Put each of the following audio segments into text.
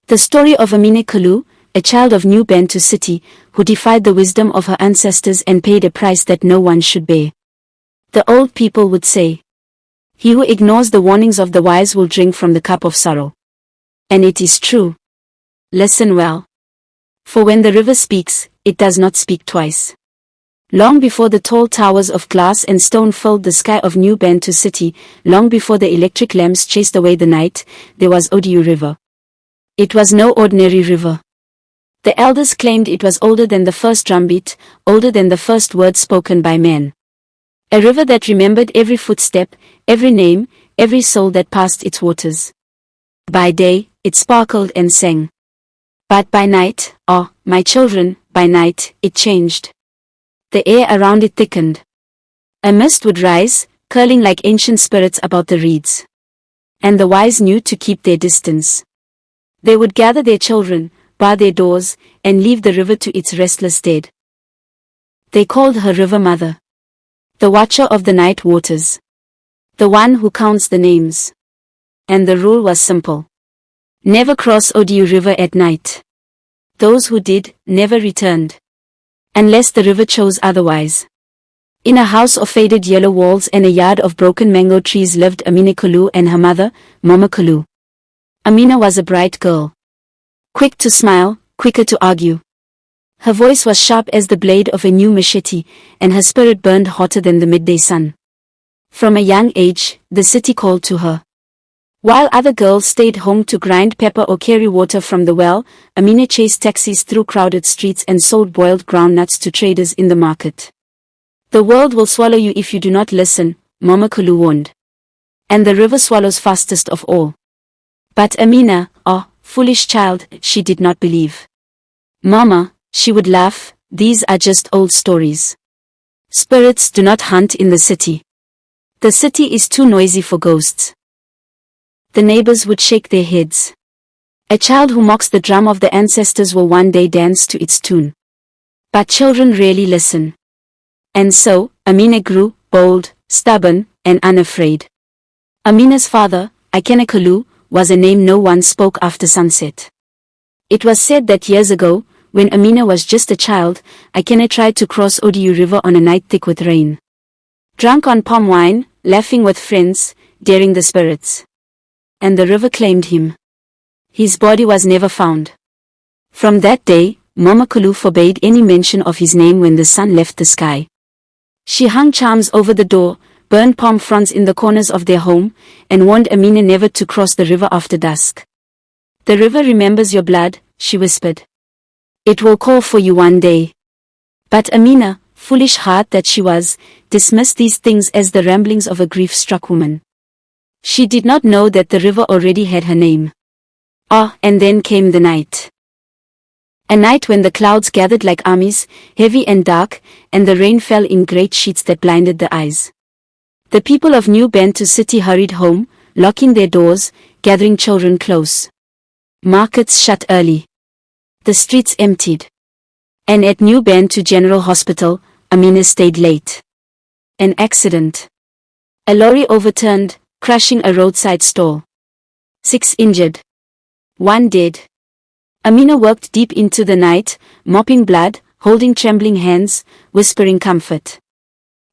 The story of Amina Kalu, a child of New Bantu City, who defied the wisdom of her ancestors and paid a price that no one should bear. The old people would say, "He who ignores the warnings of the wise will drink from the cup of sorrow." And it is true. Listen well. For when the river speaks, it does not speak twice. Long before the tall towers of glass and stone filled the sky of New Bantu City, long before the electric lamps chased away the night, there was Odu River. It was no ordinary river. The elders claimed it was older than the first drumbeat, older than the first word spoken by man. A river that remembered every footstep, every name, every soul that passed its waters. By day, it sparkled and sang. But by night, oh, my children, by night, it changed. The air around it thickened. A mist would rise, curling like ancient spirits about the reeds. And the wise knew to keep their distance. They would gather their children, bar their doors, and leave the river to its restless dead. They called her River Mother. The watcher of the night waters. The one who counts the names. And the rule was simple. Never cross Odu River at night. Those who did, never returned. Unless the river chose otherwise. In a house of faded yellow walls and a yard of broken mango trees lived Amina Kalu and her mother, Mama Kalu. Amina was a bright girl. Quick to smile, quicker to argue. Her voice was sharp as the blade of a new machete, and her spirit burned hotter than the midday sun. From a young age, the city called to her. While other girls stayed home to grind pepper or carry water from the well, Amina chased taxis through crowded streets and sold boiled groundnuts to traders in the market. The world will swallow you if you do not listen, Mama Kalu warned. And the river swallows fastest of all. But Amina, oh, foolish child, she did not believe. Mama, she would laugh, these are just old stories. Spirits do not hunt in the city. The city is too noisy for ghosts. The neighbors would shake their heads. A child who mocks the drum of the ancestors will one day dance to its tune. But children rarely listen. And so, Amina grew, bold, stubborn, and unafraid. Amina's father, Amina Kalu, was a name no one spoke after sunset. It was said that years ago, when Amina was just a child, Amina tried to cross Odu River on a night thick with rain. Drunk on palm wine, laughing with friends, daring the spirits. And the river claimed him. His body was never found. From that day, Mama Kalu forbade any mention of his name when the sun left the sky. She hung charms over the door, burned palm fronds in the corners of their home, and warned Amina never to cross the river after dusk. "The river remembers your blood," she whispered. "It will call for you one day." But Amina, foolish heart that she was, dismissed these things as the ramblings of a grief-struck woman. She did not know that the river already had her name. And then came the night. A night when the clouds gathered like armies, heavy and dark, and the rain fell in great sheets that blinded the eyes. The people of New Bantu City hurried home, locking their doors, gathering children close. Markets shut early. The streets emptied. And at New Bantu General Hospital, Amina stayed late. An accident. A lorry overturned, crushing a roadside stall. 6 injured. 1 dead. Amina worked deep into the night, mopping blood, holding trembling hands, whispering comfort.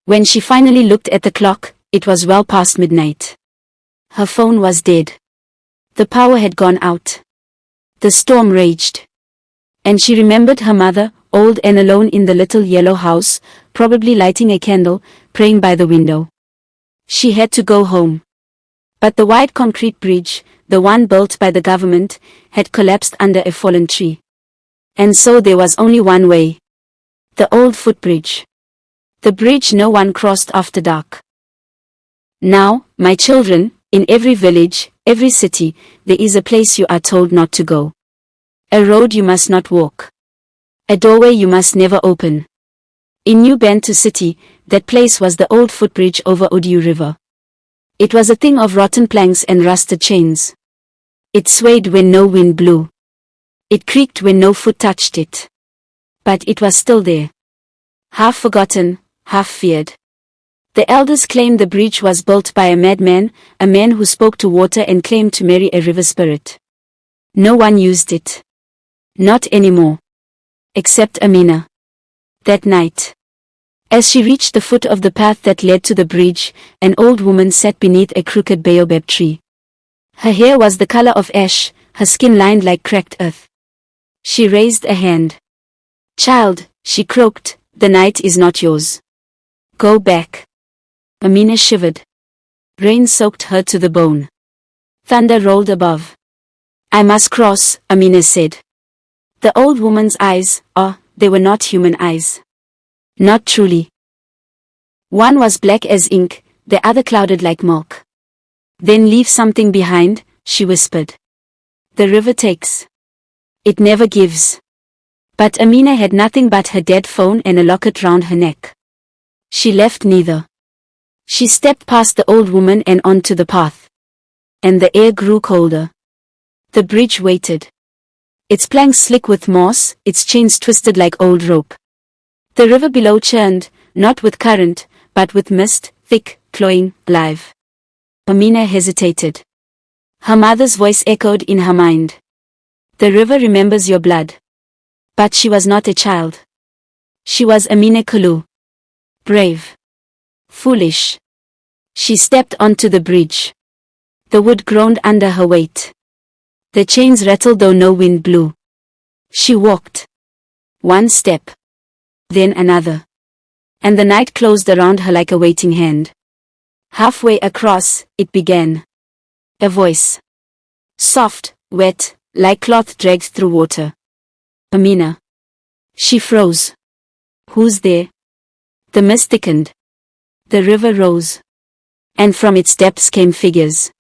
When she finally looked at the clock, it was well past midnight. Her phone was dead. The power had gone out. The storm raged. And she remembered her mother, old and alone in the little yellow house, probably lighting a candle, praying by the window. She had to go home. But the wide concrete bridge, the one built by the government, had collapsed under a fallen tree. And so there was only one way. The old footbridge. The bridge no one crossed after dark. Now, my children, in every village, every city, there is a place you are told not to go. A road you must not walk. A doorway you must never open. In New Bantu City, that place was the old footbridge over Odu River. It was a thing of rotten planks and rusted chains. It swayed when no wind blew. It creaked when no foot touched it. But it was still there. Half forgotten, half feared. The elders claimed the bridge was built by a madman, a man who spoke to water and claimed to marry a river spirit. No one used it. Not anymore. Except Amina. That night, as she reached the foot of the path that led to the bridge, an old woman sat beneath a crooked baobab tree. Her hair was the color of ash, her skin lined like cracked earth. She raised a hand. "Child," she croaked, "the night is not yours. Go back." Amina shivered. Rain soaked her to the bone. Thunder rolled above. "I must cross," Amina said. The old woman's eyes, they were not human eyes. Not truly. One was black as ink, the other clouded like milk. "Then leave something behind," she whispered. "The river takes. It never gives." But Amina had nothing but her dead phone and a locket round her neck. She left neither. She stepped past the old woman and onto the path. And the air grew colder. The bridge waited. Its planks slick with moss, its chains twisted like old rope. The river below churned, not with current, but with mist, thick, cloying, alive. Amina hesitated. Her mother's voice echoed in her mind. "The river remembers your blood." But she was not a child. She was Amina Kalu. Brave. Foolish. She stepped onto the bridge. The wood groaned under her weight. The chains rattled though no wind blew. She walked. One step. Then another. And the night closed around her like a waiting hand. Halfway across, it began. A voice. Soft, wet, like cloth dragged through water. "Amina." She froze. "Who's there?" The mist thickened. The river rose. And from its depths came figures.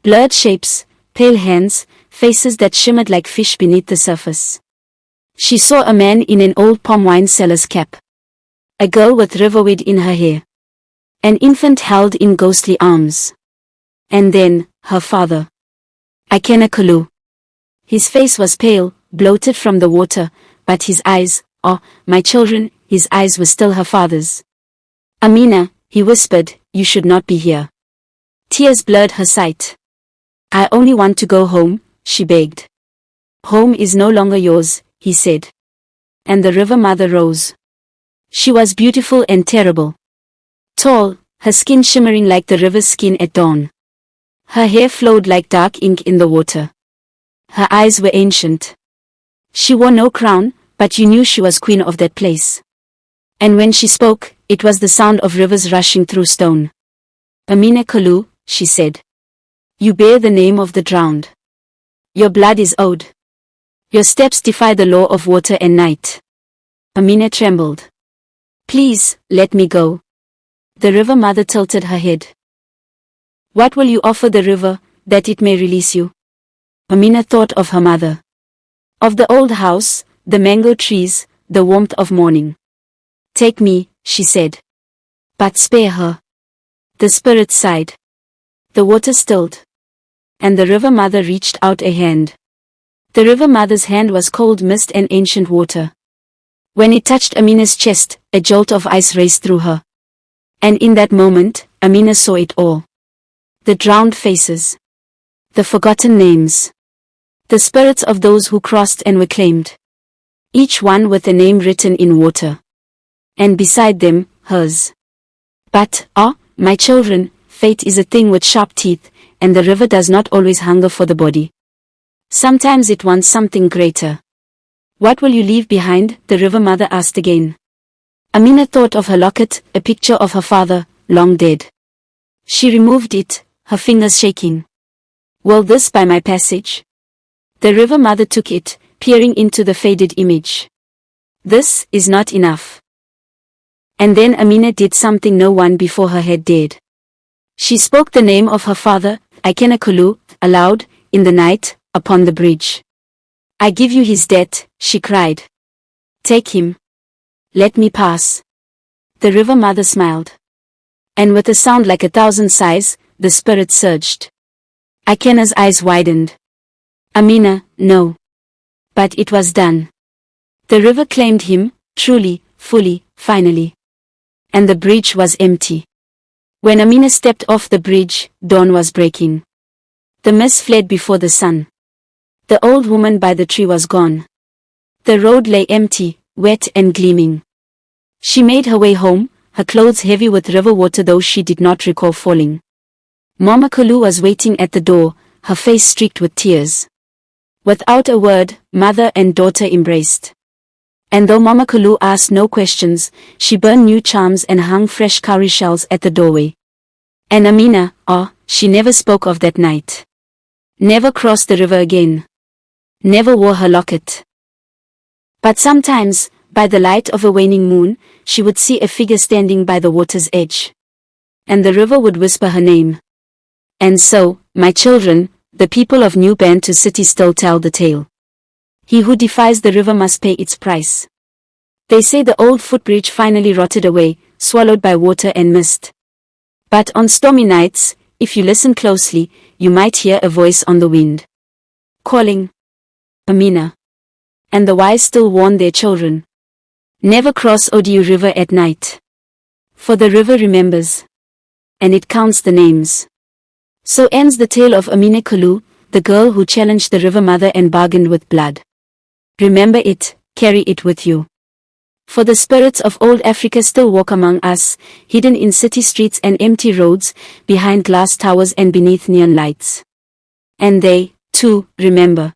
Blurred shapes, pale hands, faces that shimmered like fish beneath the surface. She saw a man in an old palm wine seller's cap. A girl with riverweed in her hair. An infant held in ghostly arms. And then, her father. Amina Kalu. His face was pale, bloated from the water, but his eyes, my children, his eyes were still her father's. "Amina," he whispered, "you should not be here." Tears blurred her sight. "I only want to go home," she begged. "Home is no longer yours," he said. And the river mother rose. She was beautiful and terrible. Tall, her skin shimmering like the river's skin at dawn. Her hair flowed like dark ink in the water. Her eyes were ancient. She wore no crown, but you knew she was queen of that place. And when she spoke, it was the sound of rivers rushing through stone. "Amina Kalu," she said. "You bear the name of the drowned. Your blood is owed. Your steps defy the law of water and night." Amina trembled. "Please, let me go." The river mother tilted her head. "What will you offer the river, that it may release you?" Amina thought of her mother. Of the old house, the mango trees, the warmth of morning. "Take me," she said. "But spare her." The spirit sighed. The water stilled. And the river mother reached out a hand. The river mother's hand was cold mist and ancient water. When it touched Amina's chest, a jolt of ice raced through her. And in that moment, Amina saw it all. The drowned faces. The forgotten names. The spirits of those who crossed and were claimed. Each one with a name written in water. And beside them, hers. But, my children, fate is a thing with sharp teeth, and the river does not always hunger for the body. Sometimes it wants something greater. "What will you leave behind?" the river mother asked again. Amina thought of her locket, a picture of her father, long dead. She removed it, her fingers shaking. "Will this buy my passage?" The river mother took it, peering into the faded image. "This is not enough." And then Amina did something no one before her had dared. She spoke the name of her father, Amina Kalu, aloud, in the night, upon the bridge. "I give you his debt," she cried. "Take him. Let me pass." The river mother smiled. And with a sound like 1,000 sighs, the spirit surged. Akena's eyes widened. "Amina, no." But it was done. The river claimed him, truly, fully, finally. And the bridge was empty. When Amina stepped off the bridge, dawn was breaking. The mist fled before the sun. The old woman by the tree was gone. The road lay empty, wet and gleaming. She made her way home, her clothes heavy with river water though she did not recall falling. Mama Kalu was waiting at the door, her face streaked with tears. Without a word, mother and daughter embraced. And though Mama Kalu asked no questions, she burned new charms and hung fresh cowrie shells at the doorway. And Amina, she never spoke of that night. Never crossed the river again. Never wore her locket. But sometimes, by the light of a waning moon, she would see a figure standing by the water's edge. And the river would whisper her name. And so, my children, the people of New Bantu City still tell the tale. He who defies the river must pay its price. They say the old footbridge finally rotted away, swallowed by water and mist. But on stormy nights, if you listen closely, you might hear a voice on the wind, calling, Amina. And the wise still warn their children. Never cross Odu River at night. For the river remembers. And it counts the names. So ends the tale of Amina Kalu, the girl who challenged the river mother and bargained with blood. Remember it, carry it with you. For the spirits of old Africa still walk among us, hidden in city streets and empty roads, behind glass towers and beneath neon lights. And they, too, remember.